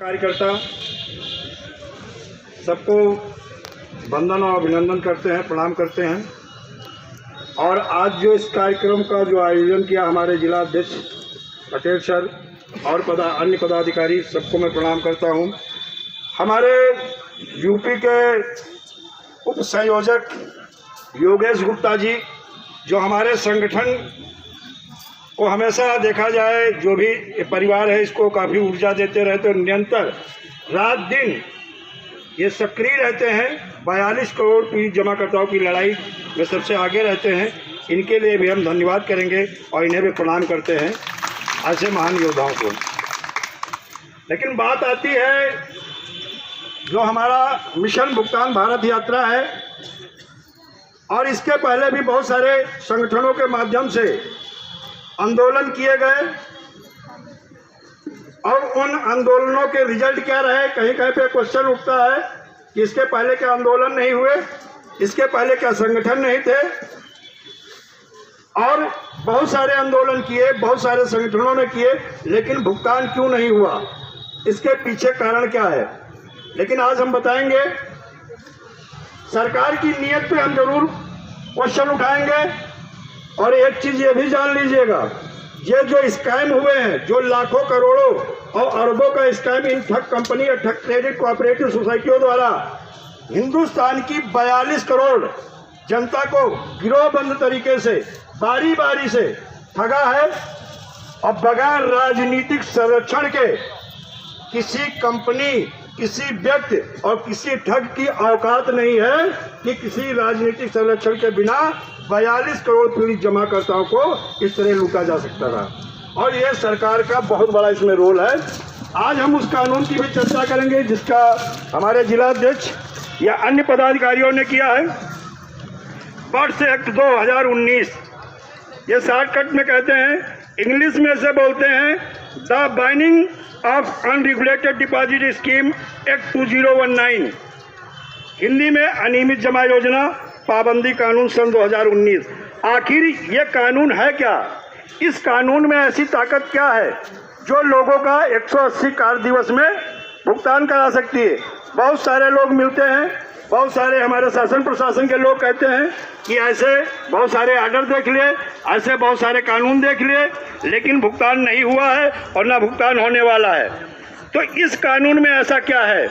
कार्यकर्ता सबको वंदन और अभिनंदन करते हैं, प्रणाम करते हैं। और आज जो इस कार्यक्रम का जो आयोजन किया हमारे जिला अध्यक्ष पटेल सर और अन्य पदाधिकारी, सबको मैं प्रणाम करता हूं। हमारे यूपी के उप संयोजक योगेश गुप्ता जी, जो हमारे संगठन को हमेशा देखा जाए जो भी परिवार है इसको काफ़ी ऊर्जा देते रहते हैं, निरंतर रात दिन ये सक्रिय रहते हैं। 42 करोड़ पीड़ित जमाकर्ताओं की लड़ाई में सबसे आगे रहते हैं। इनके लिए भी हम धन्यवाद करेंगे और इन्हें भी प्रणाम करते हैं, ऐसे महान योद्धाओं को। लेकिन बात आती है जो हमारा मिशन भुगतान भारत यात्रा है, और इसके पहले भी बहुत सारे संगठनों के माध्यम से आंदोलन किए गए और उन आंदोलनों के रिजल्ट क्या रहे। कहीं कहीं पे क्वेश्चन उठता है कि इसके पहले क्या आंदोलन नहीं हुए, इसके पहले क्या संगठन नहीं थे। और बहुत सारे आंदोलन किए, बहुत सारे संगठनों ने किए, लेकिन भुगतान क्यों नहीं हुआ, इसके पीछे कारण क्या है। लेकिन आज हम बताएंगे, सरकार की नीयत पे हम जरूर क्वेश्चन उठाएंगे। और एक चीज ये भी जान लीजिएगा, ये जो स्कैम हुए हैं, जो लाखों करोड़ों और अरबों का स्कैम इन ठग कंपनी और ठग क्रेडिट कोऑपरेटिव सोसाइटियों द्वारा हिंदुस्तान की 42 करोड़ जनता को गिरोहबंद तरीके से बारी बारी से ठगा है। और बगैर राजनीतिक संरक्षण के किसी कंपनी, किसी व्यक्ति और किसी ठग की औकात नहीं है कि किसी राजनीतिक संरक्षण के बिना 42 करोड़ पीड़ित जमाकर्ताओं को इस तरह लूटा जा सकता था। और ये सरकार का बहुत बड़ा इसमें रोल है। आज हम उस कानून की भी चर्चा करेंगे जिसका हमारे जिला अध्यक्ष या अन्य पदाधिकारियों ने किया है। बर्ड्स एक्ट 2019, ये शॉर्टकट में कहते हैं, इंग्लिश में से बोलते हैं the binding of unregulated deposit scheme act 2019, Hindi में अनियमित जमा योजना पाबंदी कानून सन 2019। आखिर ये कानून है क्या? इस कानून में ऐसी ताकत क्या है जो लोगों का 180 कार्य दिवस में भुगतान करा सकती है? बहुत सारे लोग मिलते हैं, बहुत सारे हमारे शासन प्रशासन के लोग कहते हैं कि ऐसे बहुत सारे आर्डर देख लिए, ऐसे बहुत सारे कानून देख लिए, लेकिन भुगतान नहीं हुआ है और ना भुगतान होने वाला है। तो इस कानून में ऐसा क्या है?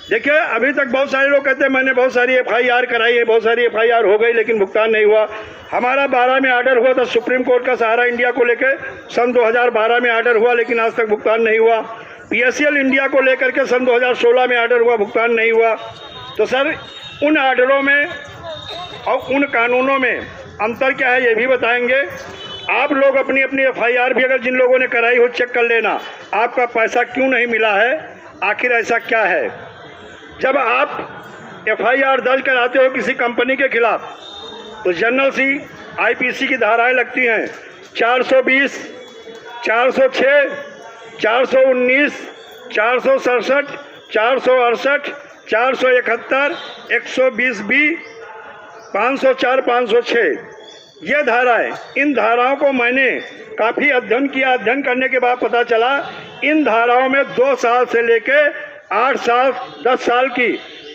देखिए, अभी तक बहुत सारे लोग कहते हैं मैंने बहुत सारी FIR कराई है, बहुत सारी FIR हो गई, लेकिन भुगतान नहीं हुआ। हमारा 12 में आर्डर हुआ था सुप्रीम कोर्ट का सहारा इंडिया को लेकर, सन 2012 में आर्डर हुआ, लेकिन आज तक भुगतान नहीं हुआ। PSL इंडिया को लेकर के सन 2016 में आर्डर हुआ, भुगतान नहीं हुआ। तो सर, उन आर्डरों में और उन कानूनों में अंतर क्या है ये भी बताएंगे। आप लोग अपनी अपनी FIR भी अगर जिन लोगों ने कराई हो चेक कर लेना, आपका पैसा क्यों नहीं मिला है, आखिर ऐसा क्या है। जब आप FIR दर्ज कराते हो किसी कंपनी के खिलाफ, तो जनरल सी IPC की धाराएं लगती हैं 420, 406, 419, 467, 468, 471, 120B, 504, 506, ये धाराएं। इन धाराओं को मैंने काफ़ी अध्ययन किया। अध्ययन करने के बाद पता चला इन धाराओं में 2 साल से लेके 8 साल 10 साल की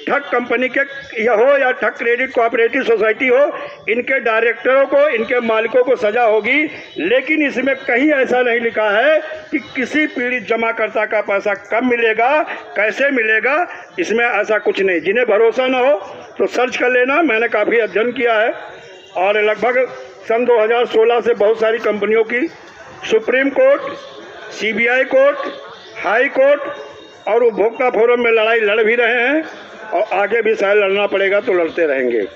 ठग कंपनी के हो या ठग क्रेडिट कोऑपरेटिव सोसाइटी हो, इनके डायरेक्टरों को, इनके मालिकों को सजा होगी। लेकिन इसमें कहीं ऐसा नहीं लिखा है कि किसी पीड़ित जमाकर्ता का पैसा कब मिलेगा, कैसे मिलेगा, इसमें ऐसा कुछ नहीं। जिन्हें भरोसा ना हो तो सर्च कर लेना, मैंने काफ़ी अध्ययन किया है। और लगभग सन 2016 से बहुत सारी कंपनियों की supreme court, CBI court, high court और उपभोक्ता फोरम में लड़ाई लड़ भी रहे हैं, और आगे भी शायद लड़ना पड़ेगा तो लड़ते रहेंगे।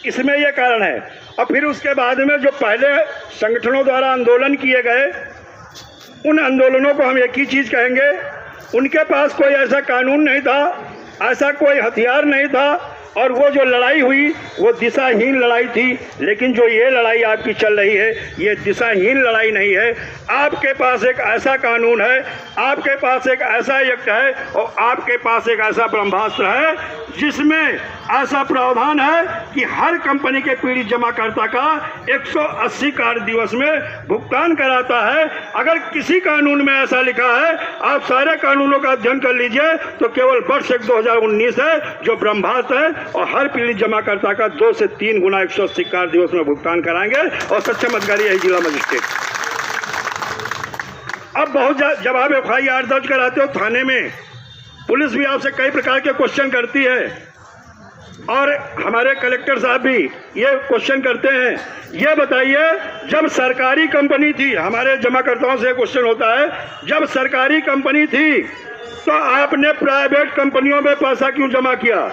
इसमें यह कारण है। और फिर उसके बाद में जो पहले संगठनों द्वारा आंदोलन किए गए, उन आंदोलनों को हम एक ही चीज़ कहेंगे, उनके पास कोई ऐसा कानून नहीं था, ऐसा कोई हथियार नहीं था, और वो जो लड़ाई हुई वो दिशाहीन लड़ाई थी। लेकिन जो ये लड़ाई आपकी चल रही है, ये दिशाहीन लड़ाई नहीं है। आपके पास एक ऐसा कानून है, आपके पास एक ऐसा एक्ट है, और आपके पास एक ऐसा ब्रह्मास्त्र है जिसमें ऐसा प्रावधान है कि हर कंपनी के पीड़ित जमाकर्ता का 180 कार्य दिवस में भुगतान कराता है। अगर किसी कानून में ऐसा लिखा है, आप सारे कानूनों का अध्ययन कर लीजिए, तो केवल वर्ष 2019 है जो ब्रह्मास्त्र है, और हर पीड़ित जमाकर्ता का 2 से 3 गुना 180 कार्य दिवस में भुगतान कराएंगे, और सक्षम अधिकारी यही जिला मजिस्ट्रेट। अब बहुत जब आप FIR दर्ज कराते हो थाने में, पुलिस भी आपसे कई प्रकार के क्वेश्चन करती है, और हमारे कलेक्टर साहब भी ये क्वेश्चन करते हैं। ये बताइए, जब सरकारी कंपनी थी, हमारे जमाकर्ताओं से क्वेश्चन होता है, जब सरकारी कंपनी थी तो आपने प्राइवेट कंपनियों में पैसा क्यों जमा किया?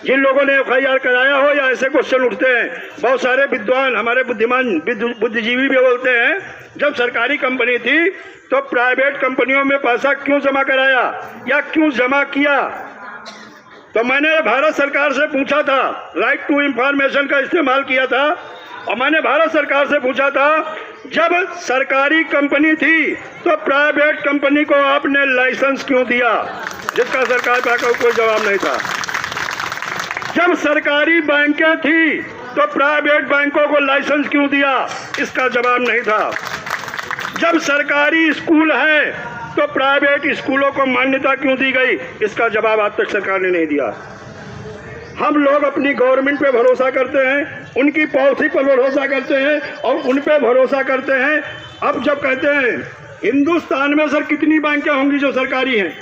जिन लोगों ने FIR कराया हो, या ऐसे क्वेश्चन उठते हैं, बहुत सारे विद्वान, हमारे बुद्धिमान बुद्धिजीवी भी बोलते हैं, जब सरकारी कंपनी थी तो प्राइवेट कंपनियों में पैसा क्यों जमा कराया या क्यों जमा किया? तो मैंने भारत सरकार से पूछा था, राइट टू इंफॉर्मेशन का इस्तेमाल किया था, और मैंने भारत सरकार से पूछा था, जब सरकारी कंपनी थी तो प्राइवेट कंपनी को आपने लाइसेंस क्यों दिया? जिसका सरकार का कोई जवाब नहीं था। जब सरकारी बैंकें थी तो प्राइवेट बैंकों को लाइसेंस क्यों दिया? इसका जवाब नहीं था। जब सरकारी स्कूल है तो प्राइवेट स्कूलों को मान्यता क्यों दी गई? इसका जवाब आज तक सरकार ने नहीं दिया। हम लोग अपनी गवर्नमेंट पे भरोसा करते हैं, उनकी पॉलिसी पर भरोसा करते हैं, और उन पे भरोसा करते हैं। अब जब कहते हैं हिंदुस्तान में सर कितनी बैंकें होंगी जो सरकारी हैं,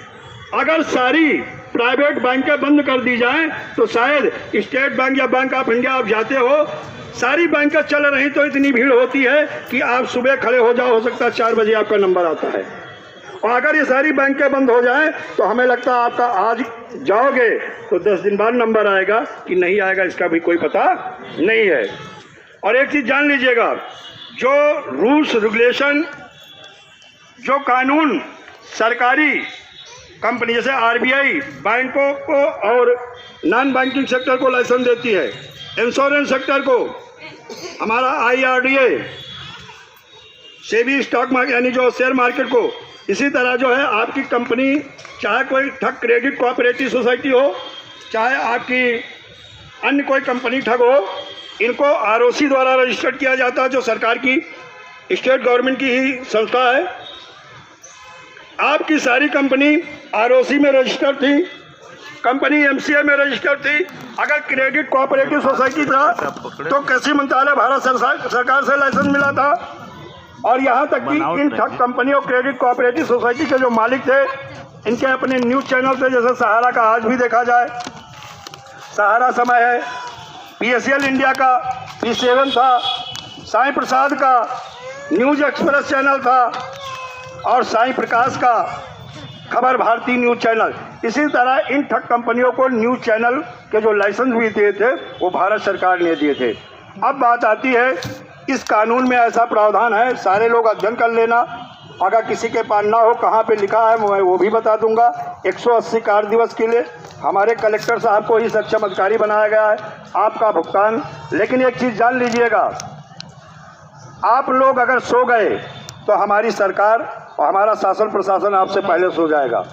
अगर सारी प्राइवेट बैंकें बंद कर दी जाएं तो शायद स्टेट बैंक या बैंक ऑफ इंडिया आप जाते हो, सारी बैंकें चल रही तो इतनी भीड़ होती है कि आप सुबह खड़े हो जाओ, हो सकता है 4 बजे आपका नंबर आता है। और अगर ये सारी बैंकें बंद हो जाएं तो हमें लगता है आपका आज जाओगे तो 10 दिन बाद नंबर आएगा कि नहीं आएगा, इसका भी कोई पता नहीं है। और एक चीज़ जान लीजिएगा, जो रूल्स रेगुलेशन, जो कानून सरकारी कंपनी जैसे RBI बैंकों को और नॉन बैंकिंग सेक्टर को लाइसेंस देती है, इंश्योरेंस सेक्टर को हमारा IRDA, सेबी स्टॉक मार्केट यानी जो शेयर मार्केट को, इसी तरह जो है आपकी कंपनी, चाहे कोई ठग क्रेडिट कोऑपरेटिव सोसाइटी हो, चाहे आपकी अन्य कोई कंपनी ठग हो, इनको ROC द्वारा रजिस्टर्ड किया जाता है, जो सरकार की स्टेट गवर्नमेंट की ही संस्था है। आपकी सारी कंपनी ROC में रजिस्टर्ड थी, कंपनी MCA में रजिस्टर्ड थी। अगर क्रेडिट कोऑपरेटिव सोसाइटी था तो कृषि मंत्रालय भारत सरकार से लाइसेंस मिला था। और यहाँ तक कि इन ठग कंपनी और क्रेडिट कोऑपरेटिव सोसाइटी के जो मालिक थे, इनके अपने न्यूज़ चैनल थे, जैसे सहारा का आज भी देखा जाए, सहारा समय है, PSL इंडिया का P7 था, साईं प्रसाद का न्यूज़ एक्सप्रेस चैनल था, और साईं प्रकाश का खबर भारती न्यूज़ चैनल। इसी तरह इन ठग कंपनियों को न्यूज़ चैनल के जो लाइसेंस भी दिए थे वो भारत सरकार ने दिए थे। अब बात आती है, इस कानून में ऐसा प्रावधान है, सारे लोग अध्ययन कर लेना, अगर किसी के पास ना हो कहाँ पे लिखा है मैं वो भी बता दूंगा। 180 कार्य दिवस के लिए हमारे कलेक्टर साहब को ही सक्षम अधिकारी बनाया गया है, आपका भुगतान। लेकिन एक चीज़ जान लीजिएगा, आप लोग अगर सो गए तो हमारी सरकार और हमारा शासन प्रशासन आपसे पहले सो जाएगा।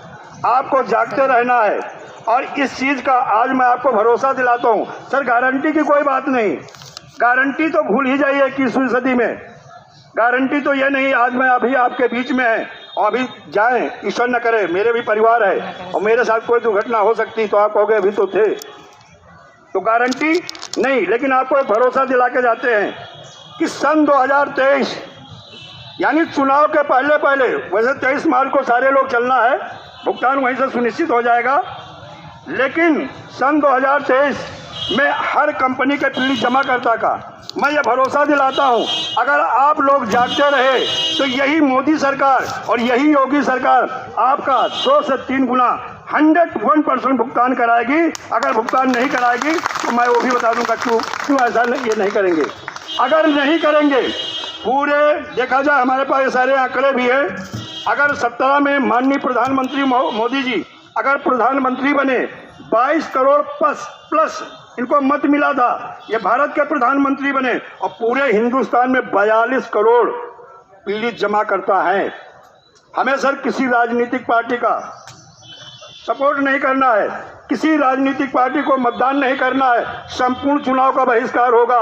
आपको जागते रहना है, और इस चीज़ का आज मैं आपको भरोसा दिलाता हूँ। सर गारंटी की कोई बात नहीं, गारंटी तो भूल ही जाइए 21वीं सदी में। गारंटी तो ये नहीं आज मैं अभी आपके बीच में है और अभी जाएं, ईश्वर न करे, मेरे भी परिवार है और मेरे साथ कोई दुर्घटना हो सकती तो आप कहोगे अभी तो थे, तो गारंटी नहीं। लेकिन आपको एक भरोसा दिला के जाते हैं कि सन 2023 यानी चुनाव के पहले पहले, वैसे 23 मार्च को सारे लोग चलना है, भुगतान वहीं से सुनिश्चित हो जाएगा, लेकिन सन 2023 में हर कंपनी के पीड़ित जमाकर्ता का मैं ये भरोसा दिलाता हूँ, अगर आप लोग जागते रहे तो यही मोदी सरकार और यही योगी सरकार आपका 2 से 3 गुना 101% भुगतान कराएगी। अगर भुगतान नहीं कराएगी तो मैं वो भी बता दूंगा क्यों ऐसा ये नहीं करेंगे। अगर नहीं करेंगे, पूरे देखा जाए हमारे पास ये सारे आंकड़े भी हैं, अगर 17 में माननीय प्रधानमंत्री मोदी जी अगर प्रधानमंत्री बने, 22 करोड़ प्लस इनको मत मिला था, ये भारत के प्रधानमंत्री बने और पूरे हिंदुस्तान में 42 करोड़ पीड़ित जमा करता है। हमें सर किसी राजनीतिक पार्टी का सपोर्ट नहीं करना है, किसी राजनीतिक पार्टी को मतदान नहीं करना है, संपूर्ण चुनाव का बहिष्कार होगा।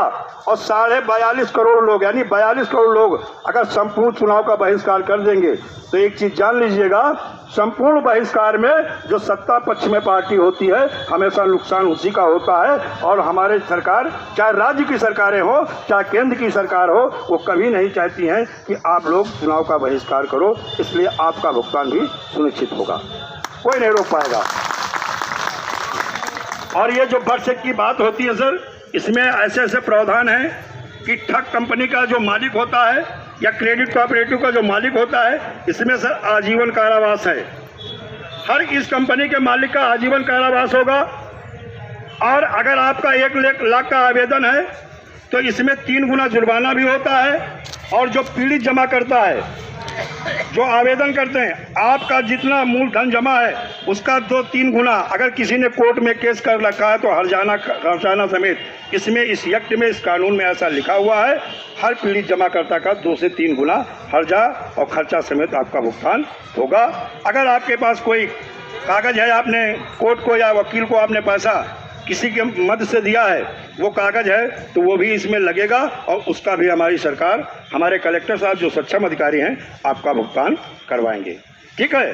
और 42.5 करोड़ लोग यानी 42 करोड़ लोग अगर संपूर्ण चुनाव का बहिष्कार कर देंगे तो एक चीज जान लीजिएगा, संपूर्ण बहिष्कार में जो सत्ता पक्ष में पार्टी होती है हमेशा नुकसान उसी का होता है। और हमारे सरकार, चाहे राज्य की सरकारें हो चाहे केंद्र की सरकार हो, वो कभी नहीं चाहती हैं कि आप लोग चुनाव का बहिष्कार करो, इसलिए आपका भुगतान भी सुनिश्चित होगा, कोई नहीं रोक पाएगा। और ये जो बरसेक की बात होती है सर, इसमें ऐसे ऐसे प्रावधान हैं कि ठग कंपनी का जो मालिक होता है या क्रेडिट कोऑपरेटिव का जो मालिक होता है, इसमें सर आजीवन कारावास है। हर इस कंपनी के मालिक का आजीवन कारावास होगा। और अगर आपका 1 लाख का आवेदन है तो इसमें 3 गुना जुर्माना भी होता है। और जो पीड़ित जमा करता है, जो आवेदन करते हैं, आपका जितना मूलधन जमा है उसका 2-3 गुना, अगर किसी ने कोर्ट में केस कर रखा है तो हर्जाना समेत, इसमें इस एक्ट में, इस कानून में ऐसा लिखा हुआ है, हर पीड़ित जमाकर्ता का 2 से 3 गुना हर्जा और खर्चा समेत आपका भुगतान होगा। अगर आपके पास कोई कागज है, आपने कोर्ट को या वकील को आपने पैसा किसी के मदद से दिया है, वो कागज है तो वो भी इसमें लगेगा और उसका भी हमारी सरकार, हमारे कलेक्टर साहब जो सक्षम अधिकारी हैं, आपका भुगतान करवाएंगे। ठीक है।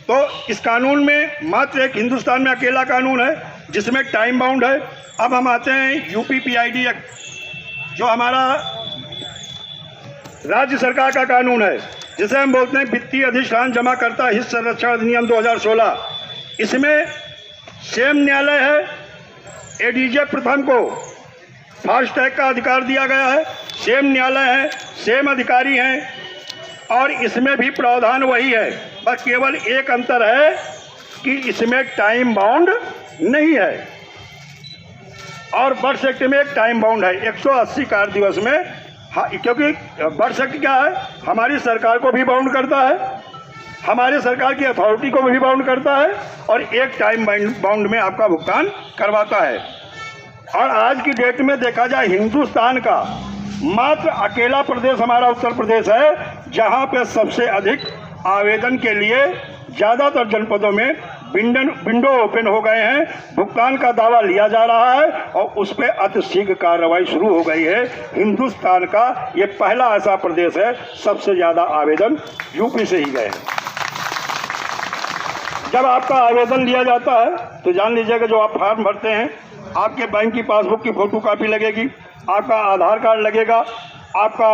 तो इस कानून में मात्र एक हिंदुस्तान में अकेला कानून है जिसमें टाइम बाउंड है। अब हम आते हैं यूपीपीआईडी एक्ट, जो हमारा राज्य सरकार का कानून है, जिसे हम बोलते हैं वित्तीय अधिष्ठान जमाकर्ता हित संरक्षण अधिनियम 2016। इसमें सेम न्यायालय है, एडीजे प्रथम को फास्ट ट्रैक का अधिकार दिया गया है, सेम न्यायालय है, सेम अधिकारी हैं और इसमें भी प्रावधान वही है, बस केवल एक अंतर है कि इसमें टाइम बाउंड नहीं है और बर्थ एक्ट में एक टाइम बाउंड है 180 कार्य दिवस में। हाँ, क्योंकि बर्थ एक्ट क्या है, हमारी सरकार को भी बाउंड करता है, हमारे सरकार की अथॉरिटी को भी बाउंड करता है और एक टाइम बाउंड में आपका भुगतान करवाता है। और आज की डेट में देखा जाए, हिंदुस्तान का मात्र अकेला प्रदेश हमारा उत्तर प्रदेश है जहां पे सबसे अधिक आवेदन के लिए ज़्यादातर जनपदों में विंडो ओपन हो गए हैं, भुगतान का दावा लिया जा रहा है और उस पर अतिशीघ्र कार्रवाई शुरू हो गई है। हिंदुस्तान का ये पहला ऐसा प्रदेश है, सबसे ज़्यादा आवेदन यूपी से ही गए हैं। जब आपका आवेदन लिया जाता है तो जान लीजिएगा, जो आप फॉर्म भरते हैं, आपके बैंक की पासबुक की फोटोकॉपी लगेगी, आपका आधार कार्ड लगेगा, आपका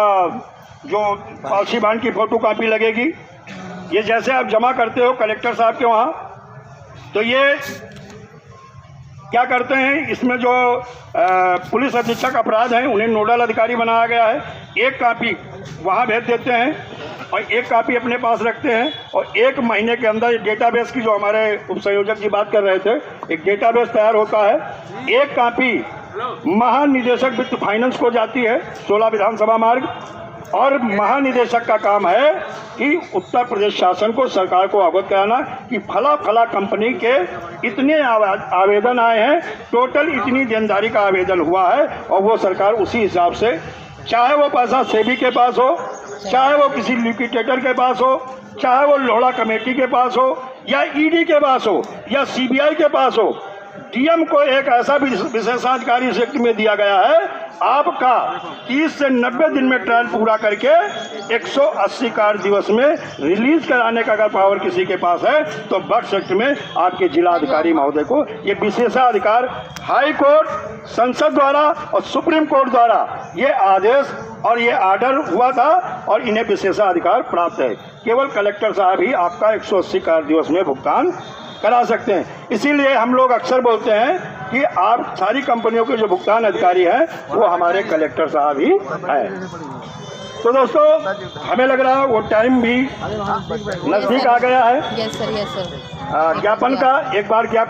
जो पॉलिसी बॉन्ड की फोटोकॉपी लगेगी। ये जैसे आप जमा करते हो कलेक्टर साहब के वहाँ, तो ये क्या करते हैं, इसमें जो पुलिस अधीक्षक अपराध हैं उन्हें नोडल अधिकारी बनाया गया है। एक कापी वहाँ भेज देते हैं और एक कापी अपने पास रखते हैं और 1 महीने के अंदर डेटाबेस की, जो हमारे उप संयोजक जी बात कर रहे थे, एक डेटाबेस तैयार होता है। एक कापी महानिदेशक वित्त फाइनेंस को जाती है, 16 विधानसभा मार्ग, और महानिदेशक का काम है कि उत्तर प्रदेश शासन को, सरकार को अवगत कराना कि फला कंपनी के इतने आवेदन आए हैं, टोटल इतनी देनदारी का आवेदन हुआ है और वो सरकार उसी हिसाब से, चाहे वो पैसा सेबी के पास हो, चाहे वो किसी लिक्विडेटर के पास हो, चाहे वो लोहड़ा कमेटी के पास हो या ईडी के पास हो या सीबीआई के पास हो, डीएम को एक ऐसा विशेषाधिकार इस एक्ट में दिया गया है, आपका 30 से 90 दिन में ट्रायल पूरा करके 180 कार्य दिवस में रिलीज कराने का अगर पावर किसी के पास है तो बर्थ एक्ट में आपके जिलाधिकारी महोदय को ये विशेषाधिकार हाई कोर्ट, संसद द्वारा और सुप्रीम कोर्ट द्वारा ये आदेश और ये आर्डर हुआ था और इन्हें विशेषाधिकार प्राप्त है। केवल कलेक्टर साहब ही आपका 180 कार्य दिवस में भुगतान करा सकते हैं। इसीलिए हम लोग अक्सर बोलते हैं कि आप सारी कंपनियों के जो भुगतान अधिकारी हैं वो हमारे कलेक्टर साहब ही हैं। तो दोस्तों, हमें लग रहा है वो टाइम भी नज़दीक आ गया है। Yes sir. ज्ञापन का एक बार ज्ञापन